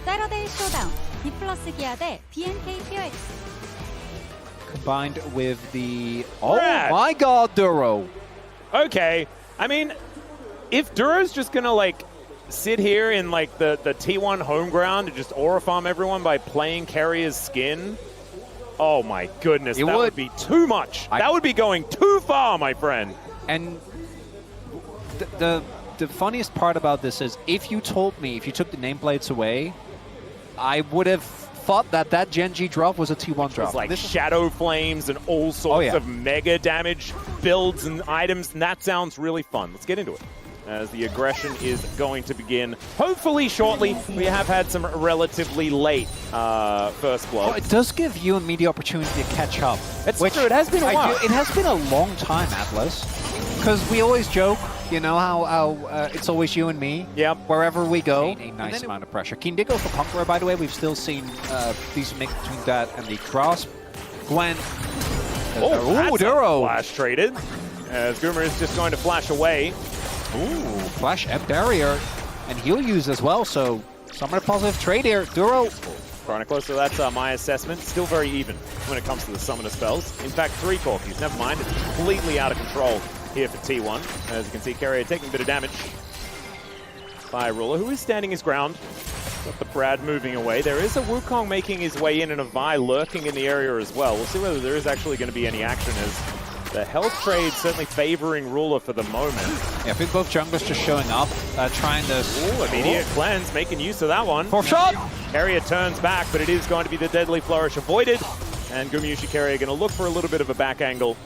세러데이 쇼다운 D+ 기아 대 BNK POX. Combined with the... Oh Brad. my god, Duro! Okay, I mean, if Duro's just gonna like sit here in like the T1 home ground and just aura farm everyone by playing carrier's skin, oh my goodness, that would be too much. That would be going too far, my friend. And the funniest part about this is, if you told me, if you took the nameplates away, I would have thought that Gen G drop was a T1 drop. It's like shadow flames and all sorts of mega damage builds and items, and that sounds really fun. Let's get into it, as the aggression is going to begin hopefully shortly. We have had some relatively late first blood. Well, it does give you and me the opportunity to catch up. It's true, it has been a while. It has been a long time, Atlas, because we always joke, you know, how it's always you and me. Yep. Wherever we go. A nice amount of pressure. Keen did go for Conqueror, by the way. We've still seen these mix between that and the Grasp. Gwen. Oh, Duro. Flash traded, as Goomer is just going to flash away. Ooh, Flash and Barrier. And he'll use as well, so somewhat a positive trade here. Duro. Chronicler, so that's my assessment. Still very even when it comes to the summoner spells. In fact, 3 Corkies. Never mind, it's completely out of control here for T1. As you can see, Carrier taking a bit of damage by Ruler, who is standing his ground. Got the Brad moving away. There is a Wukong making his way in and a Vi lurking in the area as well. We'll see whether there is actually going to be any action, as the health trade certainly favoring Ruler for the moment. Yeah, I think both junglers just showing up, trying to... Ooh, immediate cleanse, making use of that one. 4th shot! Carrier turns back, but it is going to be the Deadly Flourish avoided. And Gumayusi Carrier going to look for a little bit of a back angle.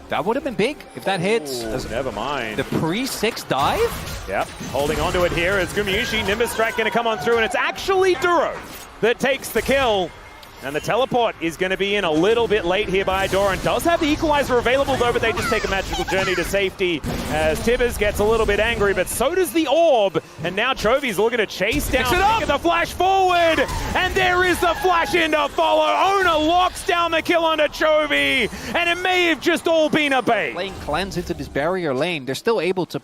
That would have been big if that hits. Ooh, never mind. The pre-6 dive? Yep, holding onto it here as Gumayusi. Nimbus Strike going to come on through, and it's actually Duro that takes the kill. And the teleport is going to be in a little bit late here by Doran. Does have the equalizer available though, but they just take a magical journey to safety as Tibbers gets a little bit angry, but so does the orb. And now Chovy's looking to chase down, making the flash forward. And there is the flash in to follow. Ona locks down the kill onto Chovy. And it may have just all been a bait. Playing cleanse into this barrier lane. They're still able to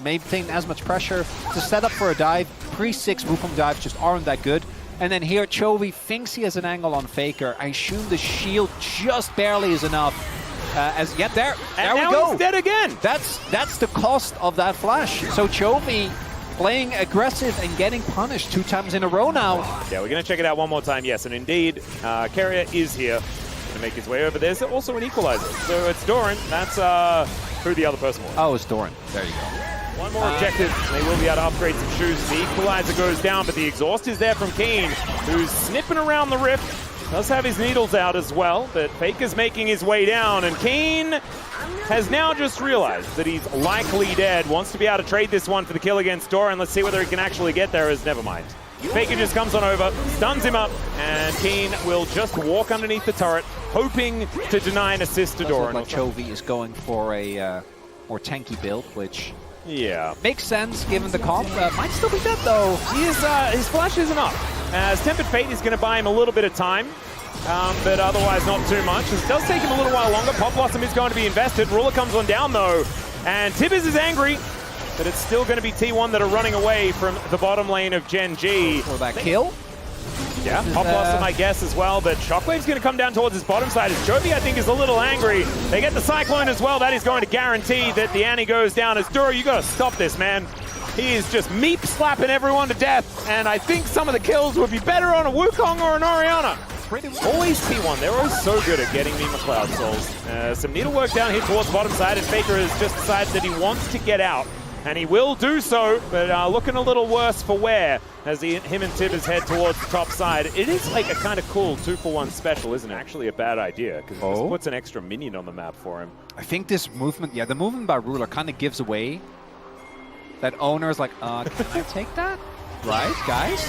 maintain as much pressure to set up for a dive. Pre-6 Wukong dives just aren't that good. And then here, Chovy thinks he has an angle on Faker. I assume the shield just barely is enough. There we go. He's dead again. That's the cost of that flash. So Chovy playing aggressive and getting punished 2 times in a row now. Yeah, we're going to check it out one more time. Yes, and indeed, Carrier is here to make his way over. There's also an equalizer. So it's Doran. That's who the other person was. Oh, it's Doran. There you go. One more objective, and they will be able to upgrade some shoes. The equalizer goes down, but the exhaust is there from Keen, who's snipping around the rift. Does have his needles out as well, but Faker's making his way down, and Keen has now just realized that he's likely dead. Wants to be able to trade this one for the kill against Doran. Let's see whether he can actually get there, as never mind. Faker just comes on over, stuns him up, and Keen will just walk underneath the turret, hoping to deny an assist to Doran. Like Chovy is going for a more tanky build, which... yeah. makes sense given the comp. Might still be dead though. His flash isn't up. As Tempered Fate is going to buy him a little bit of time, but otherwise not too much. It does take him a little while longer. Pop Blossom is going to be invested. Ruler comes on down though, and Tibbers is angry, but it's still going to be T1 that are running away from the bottom lane of Gen G. For that kill? Yeah, Pop Blossom, I guess, as well, but Shockwave's going to come down towards his bottom side. As Chovy, I think, is a little angry. They get the Cyclone as well. That is going to guarantee that the Annie goes down. As Duro, you got to stop this, man. He is just meep slapping everyone to death, and I think some of the kills would be better on a Wukong or an Orianna. Always T1, they're always so good at getting me McLeod souls. Some needlework down here towards the bottom side, and Faker has just decided that he wants to get out. And he will do so, but looking a little worse for wear as him and Tibbers head towards the top side. It is like a kind of cool 2-for-1 special, isn't it? Actually a bad idea, because it just puts an extra minion on the map for him. I think this movement, the movement by Ruler kind of gives away that owner's like, can I take that? Right, guys?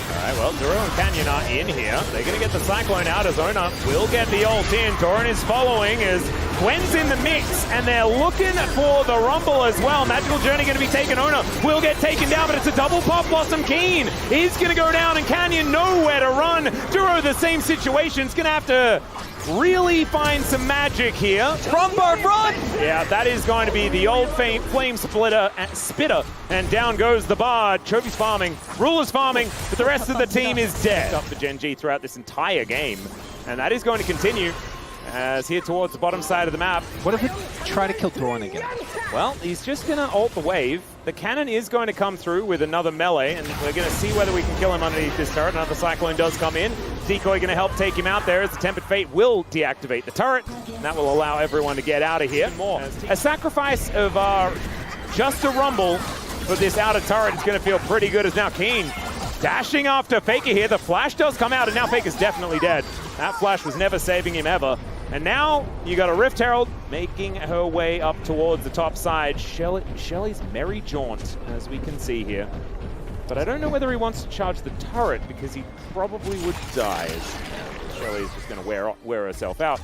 All right, well, Duro and Canyon are in here. They're going to get the Cyclone out as Ona will get the ult in. Doran is following as Gwen's in the mix, and they're looking for the Rumble as well. Magical Journey going to be taken. Ona will get taken down, but it's a double Pop Blossom. Keen is going to go down, and Canyon nowhere to run. Duro, the same situation. Is going to have to really find some magic here. Run, Bird, run! Yeah, that is going to be the old flame spitter, and down goes the Bard. Chovy's farming, Ruler's farming, but the rest of the team is dead. Up for Gen G throughout this entire game, and that is going to continue as here towards the bottom side of the map. What if we try to kill Doran again? Well, he's just going to ult the wave. The cannon is going to come through with another melee, and we're going to see whether we can kill him underneath this turret. Another Cyclone does come in. Decoy going to help take him out there as the Tempered Fate will deactivate the turret, and that will allow everyone to get out of here. A sacrifice of just a rumble for this outer turret is going to feel pretty good as now Keen dashing after Faker here. The flash does come out, and now Faker's definitely dead. That flash was never saving him ever. And now you got a Rift Herald making her way up towards the top side. Shelly's merry jaunt, as we can see here. But I don't know whether he wants to charge the turret because he probably would die. Shelly's just going to wear herself out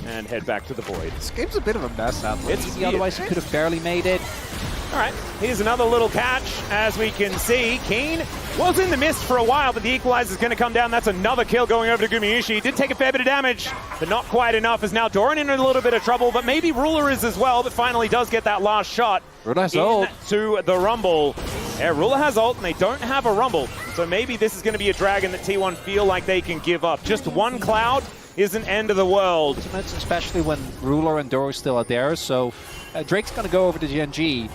and head back to the void. This game's a bit of a mess, It's otherwise he could have barely made it. All right, here's another little catch. As we can see, Keen was in the mist for a while, but the equalizer is going to come down. That's another kill going over to Gumayusi. He did take a fair bit of damage, but not quite enough. As now Doran in a little bit of trouble, but maybe Ruler is as well, but finally does get that last shot. Ruler has ult. To the Rumble. Yeah, Ruler has ult, and they don't have a Rumble. So maybe this is going to be a dragon that T1 feel like they can give up. Just one Cloud isn't end of the world. Especially when Ruler and Doro still are there, so Drake's going to go over to Gen G.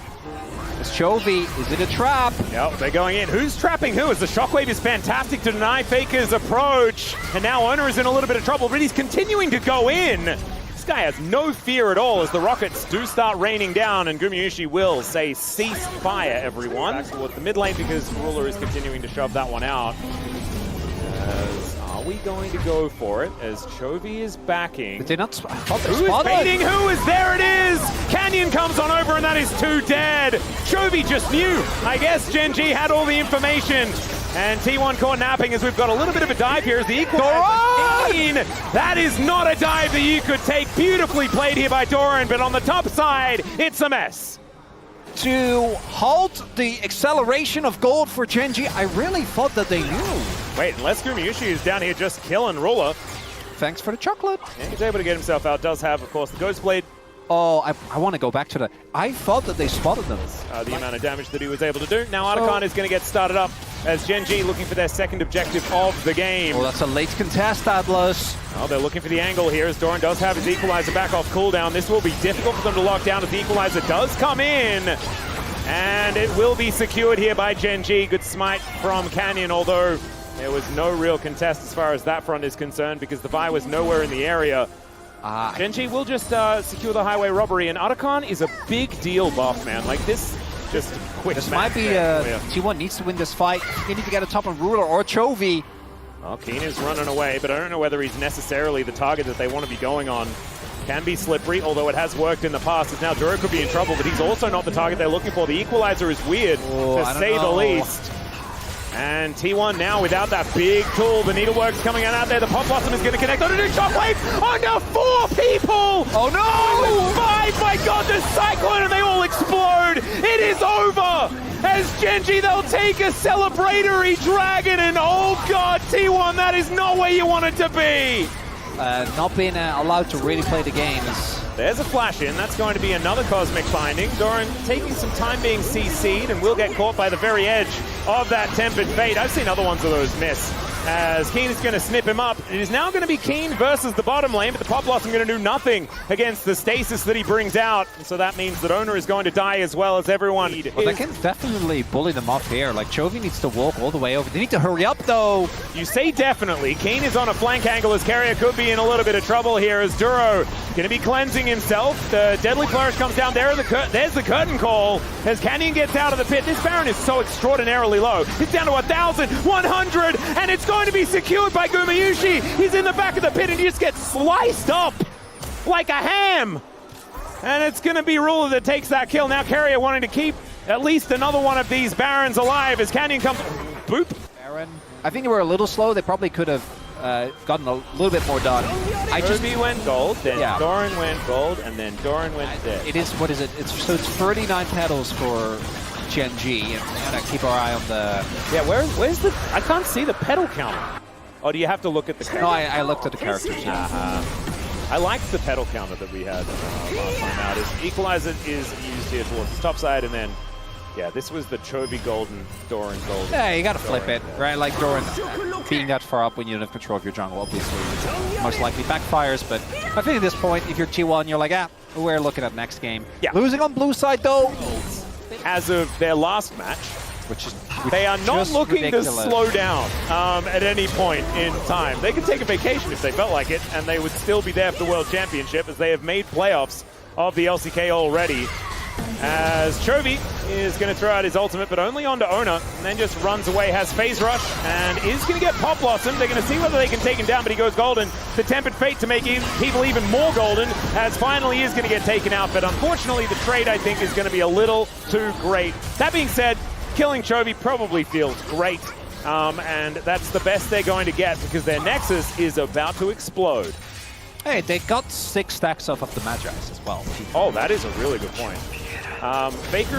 It's Chovy, is it a trap? Yep, they're going in. Who's trapping who? As the Shockwave is fantastic to deny Faker's approach. And now Owner is in a little bit of trouble, but he's continuing to go in. This guy has no fear at all as the rockets do start raining down, and Gumayusi will say, cease fire, everyone. Back towards the mid lane because Ruler is continuing to shove that one out. Are we going to go for it as Chovy is backing? Did they not Who is baiting? Who is? There it is! Canyon comes on over and that is 2 dead. Chovy just knew. I guess Gen G had all the information. And T1 caught napping as we've got a little bit of a dive here as the equalizer. That is not a dive that you could take. Beautifully played here by Doran, but on the top side, it's a mess. To halt the acceleration of gold for Gen G, I really thought that they knew. Wait, unless Gumayusi is down here just killing Ruler. Thanks for the chocolate. And he's able to get himself out. Does have, of course, the Ghost Blade. Oh, I want to go back to that. I thought that they spotted them. The amount of damage that he was able to do. Now Artican is going to get started up as Gen G looking for their second objective of the game. Oh, that's a late contest, Atlas. Oh, they're looking for the angle here as Doran does have his equalizer back off cooldown. This will be difficult for them to lock down as the equalizer does come in. And it will be secured here by Gen G. Good smite from Canyon, although there was no real contest as far as that front is concerned because the Vi was nowhere in the area. Gen G will just secure the highway robbery, and Artican is a big deal buff, man. Like this, just quick. This might be T1 needs to win this fight. They need to get a top on Ruler or Chovy. Well, Keen is running away, but I don't know whether he's necessarily the target that they want to be going on. Can be slippery, although it has worked in the past. As now Duro could be in trouble, but he's also not the target they're looking for. The equalizer is weird, to say the least. And T1 now without that big tool. The needlework's coming out there. The Pop Blossom is going to connect on a new Shockwave onto 4 people! Oh no! 5, my god, the Cyclone, and they all explode! It is over! As Gen G, they'll take a celebratory dragon, and oh god, T1, that is not where you want it to be! Not being allowed to really play the games. There's a flash in. That's going to be another Cosmic Binding. Doran taking some time being CC'd and will get caught by the very edge of that Tempered Fate. I've seen other ones of those miss. As Keen is going to snip him up. It is now going to be Keen versus the bottom lane, but the Pop Blossom going to do nothing against the stasis that he brings out. And so that means that Owner is going to die as well as everyone. Well, they can definitely bully them off here. Like, Chovy needs to walk all the way over. They need to hurry up, though. You say definitely. Keen is on a flank angle as Carrier could be in a little bit of trouble here as Duro going to be cleansing himself. The Deadly Flourish comes down there. There's the curtain call as Canyon gets out of the pit. This Baron is so extraordinarily low. It's down to 1,100, and it's going to be secured by Gumayusi. He's in the back of the pit, and he just gets sliced up like a ham. And it's going to be Ruler that takes that kill. Now Carrier wanting to keep at least another one of these Barons alive as Canyon comes. Boop. Baron. I think they were a little slow. They probably could have gotten a little bit more done. Kirby went gold, then Doran went gold, and then Doran went dead. It is, what is it? It's 39 petals for Gen G, and we gotta keep our eye on the... Yeah, where's the... I can't see the pedal counter. Or do you have to look at the character? No, I looked at the characters. I liked the pedal counter that we had last time out. Equalizer is used here towards the top side, and then, yeah, this was the Chovy Golden, Doran Golden. Yeah, you gotta flip it, right? Like Doran being that far up when you don't have control of your jungle, obviously, most likely backfires. But I think at this point, if you're T1, you're like, we're looking at next game. Yeah. Losing on blue side, though. As of their last match, Which they are not looking ridiculous. to slow down at any point in time. They could take a vacation if they felt like it, and they would still be there for the World Championship, as they have made playoffs of the LCK already. As Chovy is going to throw out his ultimate, but only onto Ona, and then just runs away, has Phase Rush, and is going to get Pop Blossom. They're going to see whether they can take him down, but he goes golden. The Tempered Fate to make people even more golden, as finally is going to get taken out, but unfortunately the trade, I think, is going to be a little too great. That being said, killing Chovy probably feels great, and that's the best they're going to get, because their Nexus is about to explode. Hey, they got 6 stacks off of the Magi's as well. Oh, that is a really good point. Faker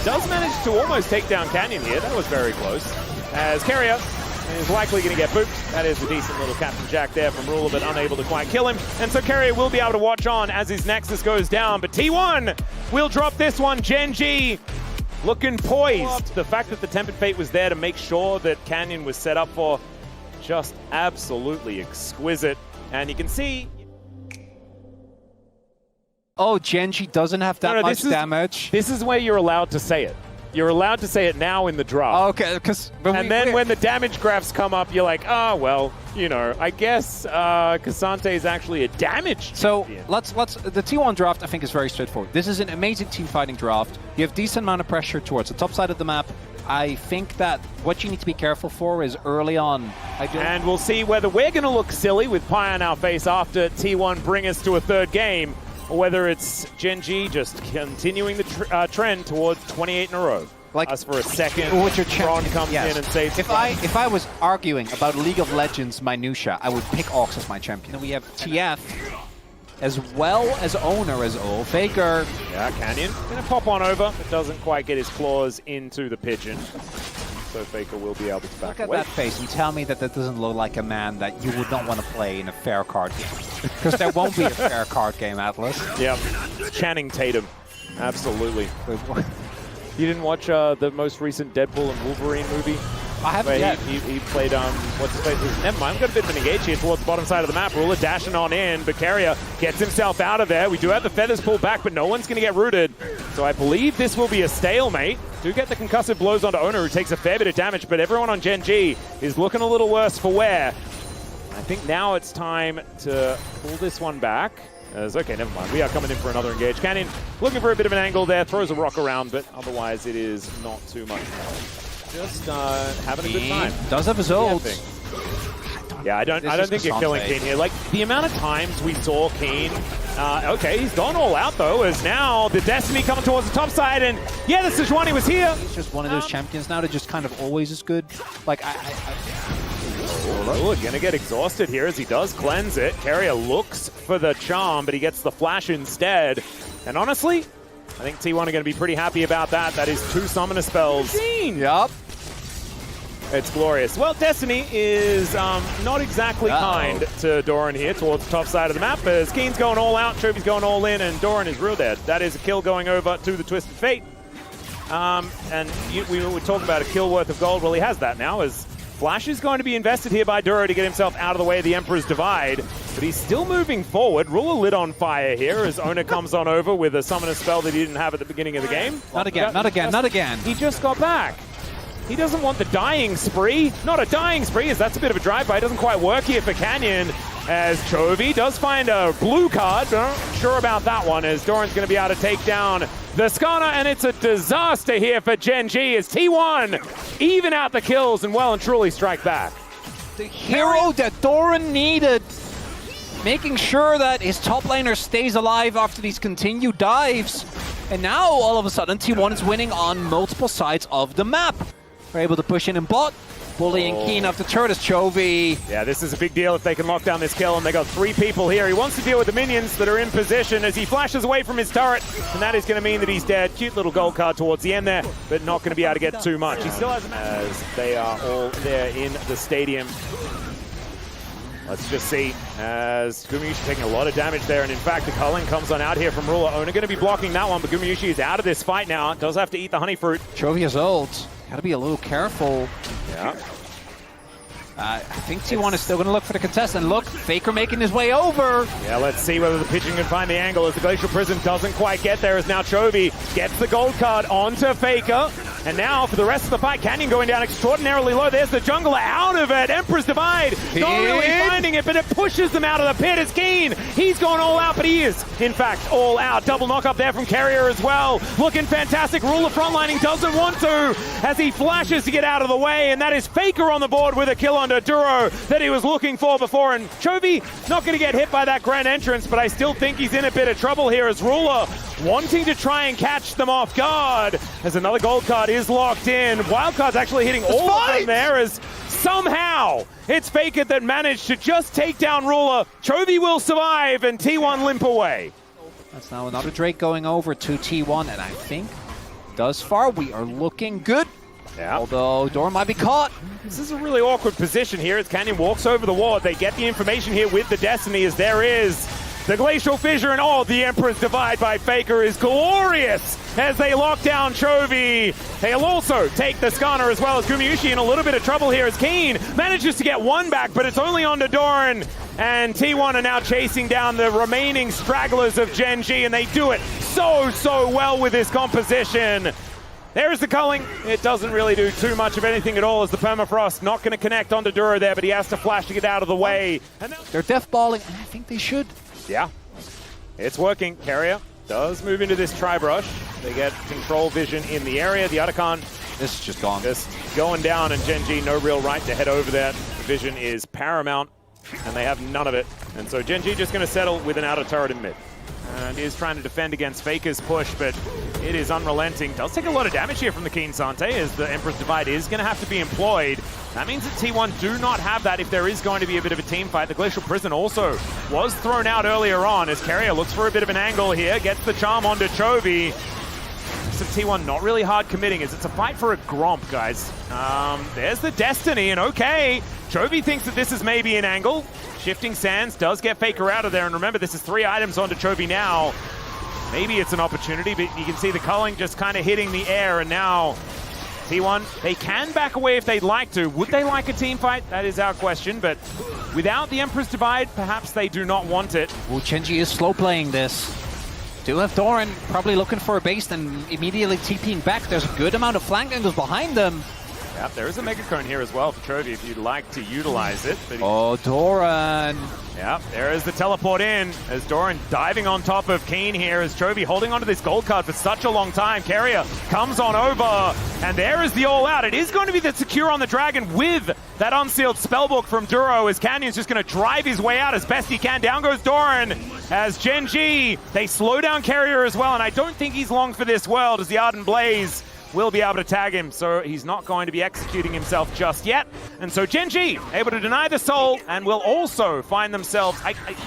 does manage to almost take down Canyon here. That was very close. As Carrier is likely going to get booped. That is a decent little Captain Jack there from Ruler, but unable to quite kill him. And so Carrier will be able to watch on as his Nexus goes down. But T1 will drop this one. Gen G looking poised. The fact that the Tempered Fate was there to make sure that Canyon was set up for, just absolutely exquisite. And you can see... Oh, Genji doesn't have that much damage. This is where you're allowed to say it. You're allowed to say it now in the draft. Okay, because... And then when the damage graphs come up, you're like, oh, well, you know, I guess Cassante is actually a damage So champion. the T1 draft, I think, is very straightforward. This is an amazing team fighting draft. You have decent amount of pressure towards the top side of the map. I think that what you need to be careful for is early on. And we'll see whether we're going to look silly with Pi on our face after T1 bring us to a third game, or whether it's Gen G just continuing the trend towards 28 in a row. Like us for a second, Ron comes in and saves. If I was arguing about League of Legends minutia, I would pick Ox as my champion. We have TF as well as Owner as O. Faker. Yeah, Canyon gonna pop on over, but doesn't quite get his claws into the pigeon. So Faker will be able to back away. Look at that face and tell me that that doesn't look like a man that you would not want to play in a fair card game. Because there won't be a fair card game, Atlas. Yep, Channing Tatum, absolutely. You didn't watch the most recent Deadpool and Wolverine movie? I haven't yet. He played, what's his face? Never mind, we've got a bit of an engage here towards the bottom side of the map. Ruler dashing on in, but Carrier gets himself out of there. We do have the feathers pulled back, but no one's going to get rooted. So I believe this will be a stalemate. Do get the concussive blows onto Owner, who takes a fair bit of damage, but everyone on Gen G is looking a little worse for wear. I think now it's time to pull this one back. Okay, never mind. We are coming in for another engage. Canyon looking for a bit of an angle there, throws a rock around, but otherwise it is not too much. Just having a good time. Does have his ult. Yeah, I don't think you're killing Keen here. Like, the amount of times we saw Keen, okay, he's gone all out though, as now the Destiny coming towards the top side, and yeah, the Sejuani was here. He's just one of those champions now that just kind of always is good. Like, Oh, gonna get exhausted here as he does cleanse it. Carrier looks for the charm, but he gets the flash instead. And honestly, I think T1 are gonna be pretty happy about that. That is 2 summoner spells. Yup. It's glorious. Well, Destiny is not exactly kind to Doran here towards the top side of the map, as Keen's going all out, Chovy's going all in, and Doran is real dead. That is a kill going over to the Twisted Fate. We were talking about a kill worth of gold. Well, he has that now, as Flash is going to be invested here by Duro to get himself out of the way of the Emperor's Divide, but he's still moving forward. Ruler lit on fire here as Owner comes on over with a summoner spell that he didn't have at the beginning of the game. Not again, not again, not again. He just got back. He doesn't want the dying spree. Not a dying spree, as that's a bit of a drive-by. It doesn't quite work here for Canyon, as Chovy does find a blue card. Not sure about that one, as Doran's going to be able to take down the Skana, and it's a disaster here for Gen G as T1 even out the kills and well and truly strike back. The hero that Doran needed, making sure that his top laner stays alive after these continued dives. And now, all of a sudden, T1 is winning on multiple sides of the map. We're able to push in bot. Bullying Keen off the turret is Chovy. Yeah, this is a big deal if they can lock down this kill, and they got 3 people here. He wants to deal with the minions that are in position as he flashes away from his turret, and that is going to mean that he's dead. Cute little gold card towards the end there, but not going to be able to get too much. He still has, as they are all there in the stadium. Let's just see, as Gumayusi taking a lot of damage there, and in fact, the culling comes on out here from Ruler. Owner going to be blocking that one, but Gumayusi is out of this fight now. Does have to eat the honey fruit. Chovy is ult. Gotta be a little careful. Yeah. I think T1 is still going to look for the contest, and look, Faker making his way over. Yeah, let's see whether the Pigeon can find the angle as the Glacial Prison doesn't quite get there, as now Chovy gets the gold card onto Faker. And now for the rest of the fight, Canyon going down extraordinarily low. There's the jungler out of it. Emperor's Divide not really finding it, but it pushes them out of the pit. It's Keen. He's gone all out, but he is, in fact, all out. Double knock up there from Carrier as well. Looking fantastic. Ruler frontlining doesn't want to as he flashes to get out of the way, and that is Faker on the board with a kill onto Duro that he was looking for before. And Chovy not going to get hit by that grand entrance, but I still think he's in a bit of trouble here as Ruler wanting to try and catch them off guard as another gold card is locked in. Wildcard's actually hitting all of them there as somehow it's Faker that managed to just take down Ruler. Chovy will survive and T1 limp away. That's now another Drake going over to T1, and I think thus far we are looking good. Yeah. Although Doran might be caught. This is a really awkward position here as Canyon walks over the wall. They get the information here with the Destiny as there is the Glacial Fissure, and all the Emperor's Divide by Faker is glorious as they lock down Chovy. They'll also take the Skarner as well as Gumayusi in a little bit of trouble here as Keen manages to get one back, but it's only on to Doran. And T1 are now chasing down the remaining stragglers of Gen G, and they do it so well with this composition. There's the culling. It doesn't really do too much of anything at all as the permafrost not going to connect onto Duro there, but he has to flash to get out of the way. And they're death balling, and I think they should. Yeah, it's working. Carrier does move into this tri-brush. They get control vision in the area. The Otacon, this is just gone. Just going down, and Gen G no real right to head over there. The vision is paramount, and they have none of it. And so Gen G just going to settle with an outer turret in mid. And is trying to defend against Faker's push, but it is unrelenting. Does take a lot of damage here from the Keen Sante as the Emperor's Divide is going to have to be employed. That means that T1 do not have that if there is going to be a bit of a team fight. The Glacial Prison also was thrown out earlier on as Carrier looks for a bit of an angle here, gets the charm onto Chovy. So T1 not really hard committing as it's a fight for a Gromp, guys. There's the Destiny, and okay, Chovy thinks that this is maybe an angle. Shifting Sands does get Faker out of there, and remember, this is 3 items onto Chovy now. Maybe it's an opportunity, but you can see the culling just kind of hitting the air, and now T1, they can back away if they'd like to. Would they like a team fight? That is our question, but without the Emperor's Divide, perhaps they do not want it. Well, Chenji is slow playing this. Do have Doran probably looking for a base, then immediately TPing back. There's a good amount of flank angles behind them. Yep, there is a Mega Cone here as well for Chovy if you'd like to utilize it. But oh, Doran. Yep, there is the teleport in as Doran diving on top of Keen here as Chovy holding onto this gold card for such a long time. Carrier comes on over, and there is the all out. It is going to be the secure on the dragon with that unsealed spellbook from Duro as Canyon's just going to drive his way out as best he can. Down goes Doran as Gen G, they slow down Carrier as well, and I don't think he's long for this world as the Ardent Blaze will be able to tag him, so he's not going to be executing himself just yet. And so Gen G able to deny the soul and will also find themselves,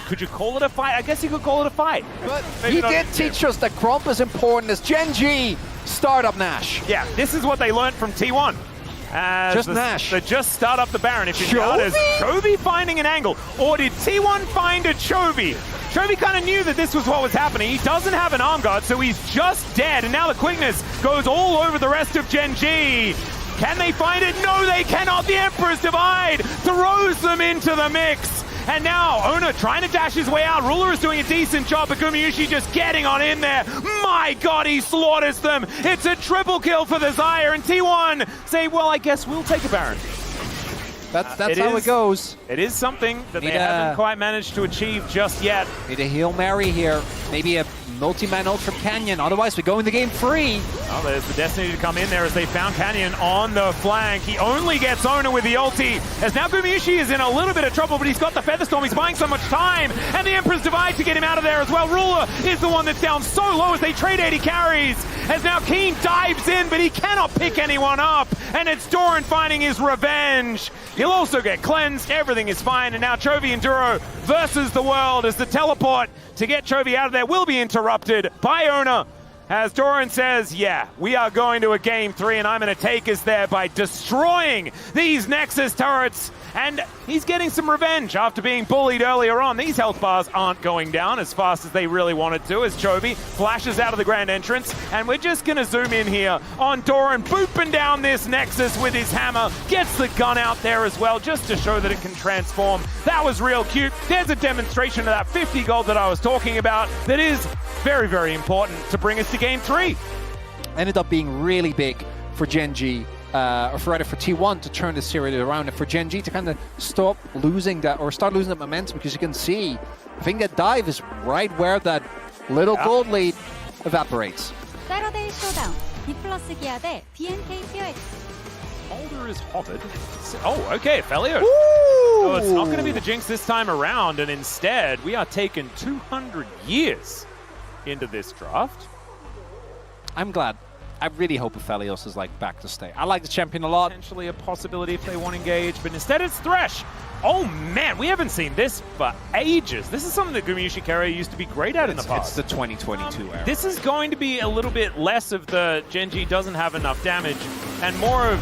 could you call it a fight? I guess you could call it a fight. But he did teach us that Gromp is important as Gen G start up Nash. Yeah, this is what they learned from T1. Just Nash. They just start up the Baron. If you doubt, is Chovy finding an angle, or did T1 find a Chovy? Chovy kind of knew that this was what was happening. He doesn't have an arm guard, so he's just dead. And now the quickness goes all over the rest of Gen G. Can they find it? No, they cannot. The Emperor's Divide throws them into the mix. And now, Ona trying to dash his way out. Ruler is doing a decent job, but Gumayusi just getting on in there. My God, he slaughters them. It's a triple kill for the Zyre, and T1 say, well, I guess we'll take a Baron. That's how it goes. It is something that they haven't quite managed to achieve just yet. Need a Hail Mary here. Maybe a multi-man ult from Canyon. Otherwise, we go in the game free. Oh, there's the Destiny to come in there as they found Canyon on the flank. He only gets Ona with the ulti. As now Gumayusi is in a little bit of trouble, but he's got the Featherstorm. He's buying so much time. And the Emperor's Divide to get him out of there as well. Ruler is the one that's down so low as they trade 80 carries. as now Keen dives in, but he cannot pick anyone up, and it's Doran finding his revenge. He'll also get cleansed, everything is fine, and now Chovy and Duro versus the world as the teleport to get Chovy out of there will be interrupted by Owner. As Doran says, yeah, we are going to a game 3, and I'm going to take us there by destroying these Nexus turrets. And he's getting some revenge after being bullied earlier on. These health bars aren't going down as fast as they really wanted to, as Chovy flashes out of the grand entrance. And we're just going to zoom in here on Doran booping down this Nexus with his hammer. Gets the gun out there as well, just to show that it can transform. That was real cute. There's a demonstration of that 50 gold that I was talking about that is very, very important to bring us to game 3. Ended up being really big for Gen G. Or for T1 to turn the series around, and for Gen G to kind of stop losing that, or start losing that momentum, because you can see, I think that dive is right where that little gold lead evaporates. 세러데이 쇼다운 D+ 기아 대 BNK POX. Boulder is hovered. Oh, okay, Felio. So it's not going to be the Jinx this time around, and instead we are taking 200 years into this draft. I'm glad. I really hope Aphelios is like back to stay. I like the champion a lot. Potentially a possibility if they want to engage, but instead it's Thresh. Oh man, we haven't seen this for ages. This is something that Gumayusi Carrier used to be great at in the past. It's the 2022 era. This is going to be a little bit less of the Gen G doesn't have enough damage, and more of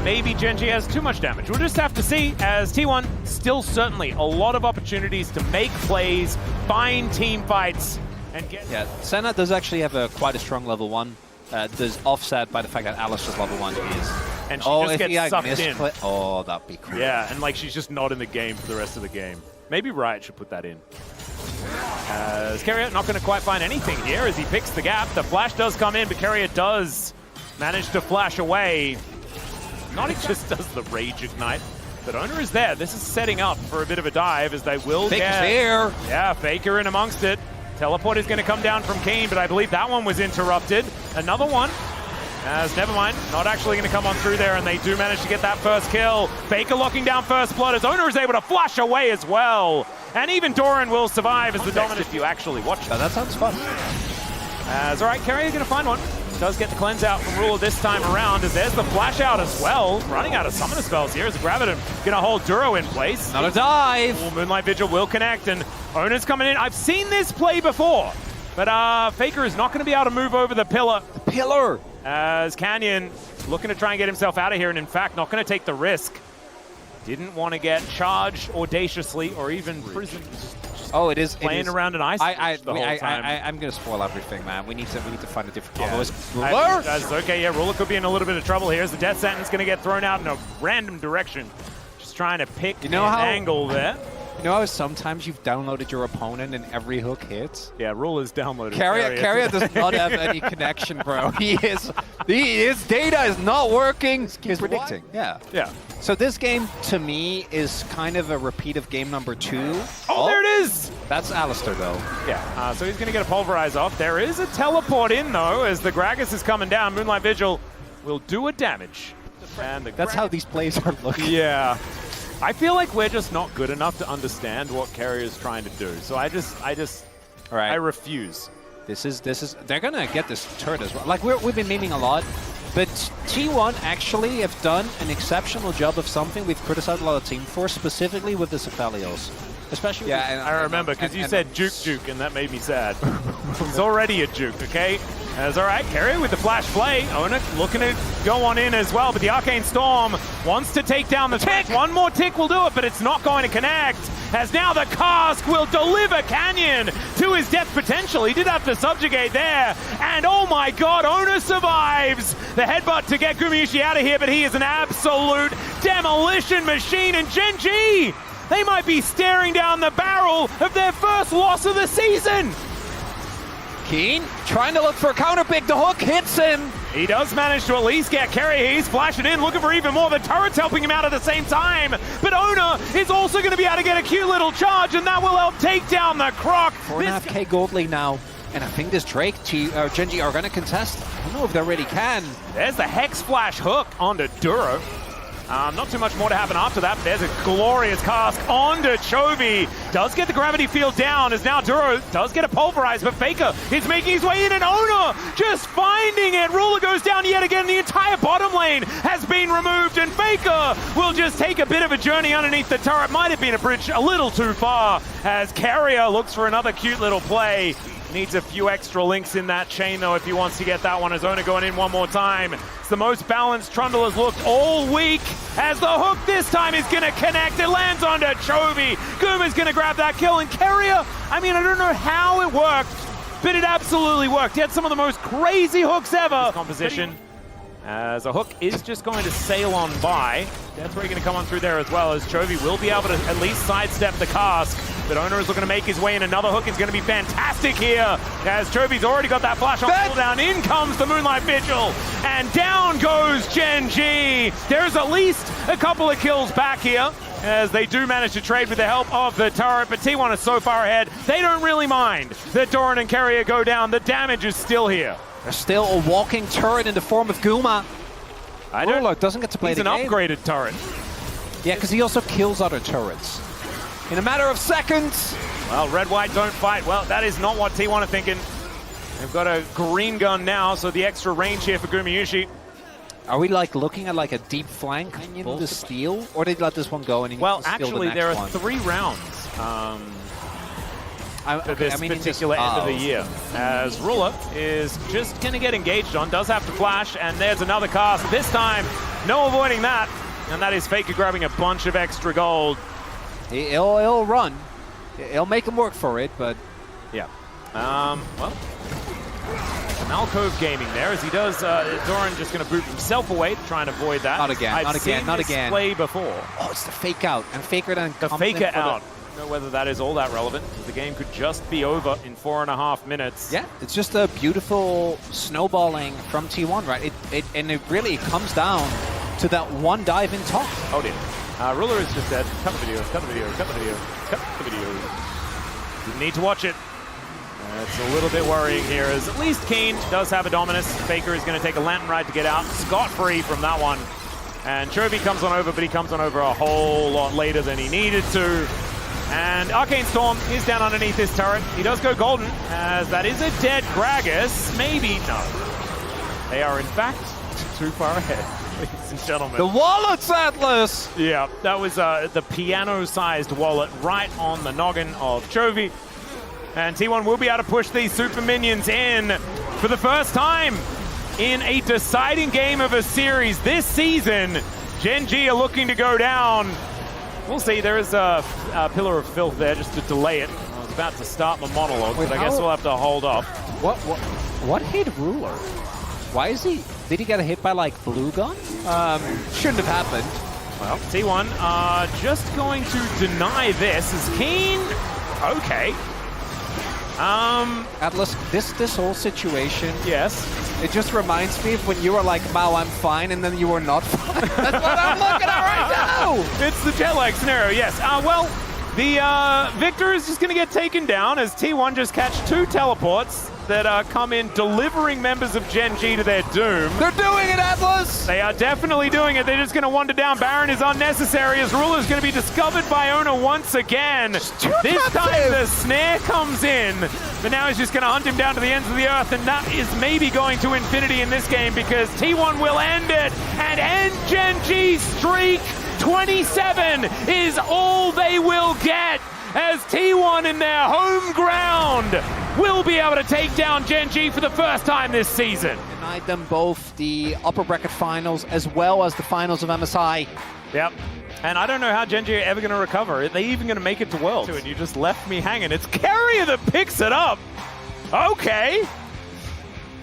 maybe Gen G has too much damage. We'll just have to see, as T1 still certainly a lot of opportunities to make plays, find team fights, and get... Yeah, Senna does actually have quite a strong level 1. Does offset by the fact that Alistair's level 1 is. And she just gets sucked in. Oh, that'd be cool. Yeah, and like she's just not in the game for the rest of the game. Maybe Riot should put that in. As Carrier not going to quite find anything here as he picks the gap. The flash does come in, but Carrier does manage to flash away. Not it just does the Rage Ignite, but Owner is there. This is setting up for a bit of a dive as they will Faker's get... there. Yeah, Faker in amongst it. Teleport is going to come down from Keen, but I believe that one was interrupted. Another one, as never mind, not actually going to come on through there, and they do manage to get that first kill. Faker locking down first blood as Owner is able to flash away as well. And even Doran will survive as the dominant if you actually watch that. That sounds fun. As all right, Carrier going to find one. Does get the cleanse out from Ruler this time around, as there's the flash out as well. Running out of summoner spells here as Graviton going to hold Duro in place. Another dive. Well, Moonlight Vigil will connect, and Owner's coming in. I've seen this play before, but Faker is not going to be able to move over the pillar. The pillar. As Canyon looking to try and get himself out of here, and in fact not going to take the risk. Didn't want to get charged audaciously or even prisoned. Oh, it is playing around an ice the whole time. I'm going to spoil everything, man. We need to find a different combo. That's okay. Yeah, Ruler could be in a little bit of trouble here. As the death sentence going to get thrown out in a random direction, just trying to pick an angle there. You know how sometimes you've downloaded your opponent and every hook hits? Yeah, Ruler's downloaded. Carrier does not have any connection, bro. His data is not working. He's predicting. Yeah. Yeah. So this game, to me, is kind of a repeat of game number 2. Oh, there it is! That's Alistair, though. Yeah, so he's going to get a pulverize off. There is a teleport in, though, as the Gragas is coming down. Moonlight Vigil will do a damage. And that's how these plays are looking. Yeah. I feel like we're just not good enough to understand what Carrier's trying to do. So I refuse. They're gonna get this turret as well. Like we've been memeing a lot, but T1 actually have done an exceptional job of something we've criticized a lot of team for, specifically with the Aphelios. Especially I remember, because you said juke, and that made me sad. He's already a juke, okay? That's all right. Carrier with the flash play. Owner looking to go on in as well, but the Arcane Storm wants to take down the tick. One more tick will do it, but it's not going to connect. As now the cask will deliver Canyon to his death potential. He did have to subjugate there. And oh my god, Owner survives. The headbutt to get Gumayusi out of here, but he is an absolute demolition machine. And Gen G, they might be staring down the barrel of their first loss of the season. Keen trying to look for a counter pick. The hook hits him. He does manage to at least get Carrier. He's flashing in, looking for even more. The turret's helping him out at the same time. But Owner is also going to be able to get a cute little charge, and that will help take down the Croc. 4.5k gold lead now. And I think this Drake, Gen G are going to contest. I don't know if they really can. There's the Hex Flash hook onto Duro. Not too much more to happen after that. There's a glorious cast onto Chovy. Does get the gravity field down as now Duro does get a pulverize, but Faker is making his way in, and Owner just finding it. Ruler goes down yet again. The entire bottom lane has been removed, and Faker will just take a bit of a journey underneath the turret. Might have been a bridge a little too far as Carrier looks for another cute little play. Needs a few extra links in that chain, though, if he wants to get that one. As Owner going in one more time. It's the most balanced Trundle has looked all week, as the hook this time is going to connect. It lands onto Chovy. Guma's going to grab that kill, and Carrier, I mean, I don't know how it worked, but it absolutely worked. He had some of the most crazy hooks ever. Composition, as a hook is just going to sail on by. That's where you're going to come on through there as well, as Chovy will be able to at least sidestep the cask. But Owner is looking to make his way in. Another hook is going to be fantastic here, as Chovy's already got that flash on cooldown. In comes the Moonlight Vigil, and down goes Gen G. There's at least a couple of kills back here, as they do manage to trade with the help of the turret, but T1 is so far ahead, they don't really mind that Doran and Carrier go down. The damage is still here. There's still a walking turret in the form of Guma. Ruler doesn't get to play the game. He's an upgraded turret. Yeah, because he also kills other turrets in a matter of seconds. Well, red-white don't fight. Well, that is not what T1 are thinking. They've got a green gun now, so the extra range here for Gumayushi. Are we like looking at like a deep flank in the steal, or did they let this one go and he well, steal actually, the there next are 3 rounds for this particular end of the year, as Ruler is just going to get engaged on, does have to flash, and there's another cast. This time, no avoiding that, and that is Faker grabbing a bunch of extra gold. He'll run. He'll make him work for it, but yeah. Well, Malcove gaming there, as he does. Doran just going to boot himself away to try and avoid that. Not again. I've seen not this again. Play before. Oh, it's the fake out, and Faker then the comes Faker in for out. I don't know whether that is all that relevant. The game could just be over in 4.5 minutes. Yeah, it's just a beautiful snowballing from T1, right? And it really comes down to that one dive in top. Oh dear. Ruler is just dead. Cut the video, cut the video, cut the video, cut the video. Didn't need to watch it. It's a little bit worrying here, as at least Kane does have a Dominus. Faker is going to take a Lantern Ride to get out scot-free from that one. And Chovy comes on over, but he comes on over a whole lot later than he needed to. And Arcane Storm is down underneath this turret. He does go golden, as that is a dead Gragas. Maybe, no. They are, in fact, too far ahead, ladies and gentlemen. The wallet's Atlas! Yeah, that was the piano-sized wallet right on the noggin of Chovy. And T1 will be able to push these super minions in for the first time in a deciding game of a series this season. Gen G are looking to go down. We'll see. There is a pillar of filth there just to delay it. I was about to start my monologue, but I guess we'll have to hold off. What hit Ruler? Why is he? Did he get hit by like blue gun? Shouldn't have happened. Well, T1 are just going to deny this. Is Keen okay? Atlas, this whole situation, yes, it just reminds me of when you were like, "Wow, I'm fine," and then you were not fine. That's what I'm looking at right now. It's the jet lag scenario. Yes. Well, the Victor is just going to get taken down as T1 just catch 2 teleports that come in, delivering members of Gen G to their doom. They're doing it, Atlas! They are definitely doing it. They're just going to wander down. Baron is unnecessary as Ruler is going to be discovered by Owner once again. This time the snare comes in, but now he's just going to hunt him down to the ends of the earth, and that is maybe going to infinity in this game, because T1 will end it and end Gen G's streak. 27 is all they will get, as T1 in their home ground will be able to take down Gen G for the first time this season. Denied them both the upper bracket finals as well as the finals of MSI. Yep. And I don't know how Gen G are ever going to recover. Are they even going to make it to Worlds? And you just left me hanging. It's Carrier that picks it up. Okay.